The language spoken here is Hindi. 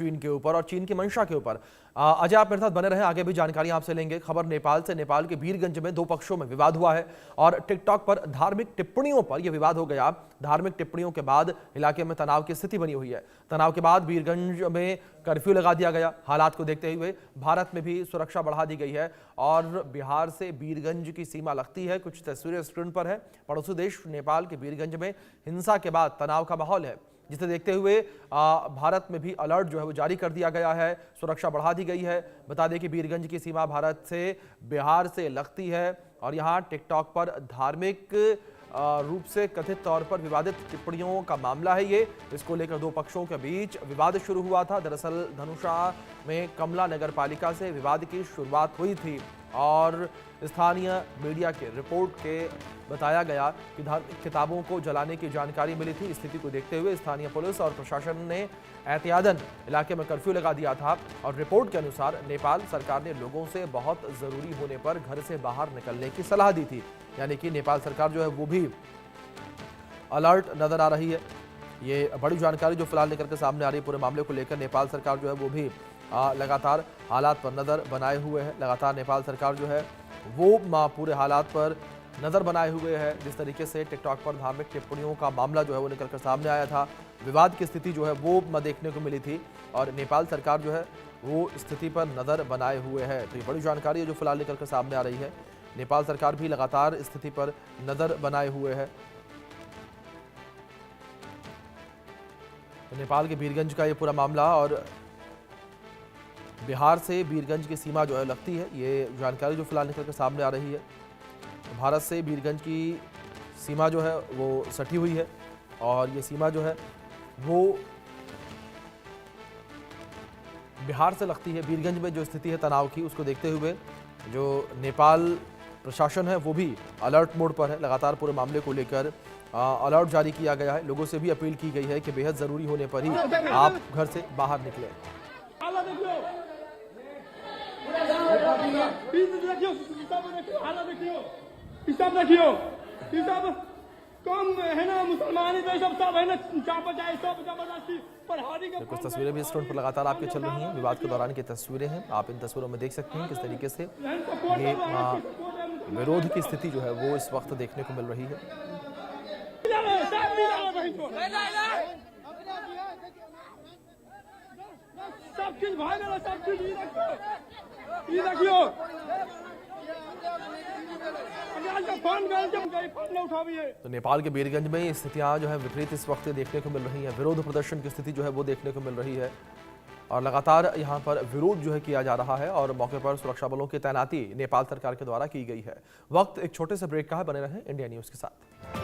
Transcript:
चीन के ऊपर और चीन की मंशा के ऊपर। अजय, आप मेरे साथ बने रहें, आगे भी जानकारी आपसे लेंगे। खबर नेपाल से। नेपाल के वीरगंज में दो पक्षों में विवाद हुआ है और टिकटॉक पर धार्मिक टिप्पणियों पर यह विवाद हो गया। धार्मिक टिप्पणियों के बाद इलाके में तनाव की स्थिति बनी हुई है। तनाव के बाद वीरगंज में कर्फ्यू लगा दिया गया। हालात को देखते हुए भारत में भी सुरक्षा बढ़ा दी गई है और बिहार से वीरगंज की सीमा लगती है। कुछ तस्वीरें स्क्रीन पर है। पड़ोसी देश नेपाल के वीरगंज में हिंसा के बाद तनाव का माहौल है, जिसे देखते हुए भारत में भी अलर्ट जो है वो जारी कर दिया गया है। सुरक्षा बढ़ा दी गई है। बता दें कि वीरगंज की सीमा भारत से बिहार से लगती है और यहाँ टिकटॉक पर धार्मिक रूप से कथित तौर पर विवादित टिप्पणियों का मामला है। ये इसको लेकर दो पक्षों के बीच विवाद शुरू हुआ था। दरअसल धनुषा में कमला नगर पालिका से विवाद की शुरुआत हुई थी और स्थानीय मीडिया के रिपोर्ट के बताया गया कि धार्मिक किताबों को जलाने की जानकारी मिली थी। स्थिति को देखते हुए स्थानीय पुलिस और प्रशासन ने एहतियातन इलाके में कर्फ्यू लगा दिया था और रिपोर्ट के अनुसार नेपाल सरकार ने लोगों से बहुत जरूरी होने पर घर से बाहर निकलने की सलाह दी थी। यानी कि नेपाल सरकार जो है वो भी अलर्ट नजर आ रही है। ये बड़ी जानकारी जो फिलहाल निकल कर सामने आ रही है। पूरे मामले को लेकर नेपाल सरकार जो है वो भी लगातार हालात पर नजर बनाए हुए है। लगातार नेपाल सरकार जो है वो पूरे हालात पर नजर बनाए हुए है। जिस तरीके से टिकटॉक पर धार्मिक टिप्पणियों का मामला जो है वो निकलकर सामने आया था, विवाद की स्थिति जो है वो देखने को मिली थी और नेपाल सरकार जो है वो स्थिति पर नजर बनाए हुए है। तो ये बड़ी जानकारी है जो फिलहाल निकलकर सामने आ रही है। नेपाल सरकार भी लगातार स्थिति पर नजर बनाए हुए है। तो नेपाल के वीरगंज का ये पूरा मामला और बिहार से वीरगंज की सीमा जो है लगती है, ये जानकारी जो फिलहाल निकल कर सामने आ रही है। भारत से वीरगंज की सीमा जो है वो सटी हुई है और ये सीमा जो है वो बिहार से लगती है। वीरगंज में जो स्थिति है तनाव की, उसको देखते हुए जो नेपाल प्रशासन है वो भी अलर्ट मोड पर है। लगातार पूरे मामले को लेकर अलर्ट जारी किया गया है। लोगों से भी अपील की गई है कि बेहद ज़रूरी होने पर ही आप घर से बाहर निकलें। कुछ तस्वीरें भी इस फ्रंट पर लगातार आपके चल रही हैं। विवाद के दौरान की तस्वीरें हैं। आप इन तस्वीरों में देख सकते हैं किस तरीके से ये विरोध की स्थिति जो है वो इस वक्त देखने को मिल रही है। तो नेपाल के वीरगंज में स्थितियां जो है विपरीत इस वक्त देखने को मिल रही है। विरोध प्रदर्शन की स्थिति जो है वो देखने को मिल रही है और लगातार यहां पर विरोध जो है किया जा रहा है और मौके पर सुरक्षा बलों की तैनाती नेपाल सरकार के द्वारा की गई है। वक्त एक छोटे से ब्रेक का है, बने रहें इंडिया न्यूज के साथ।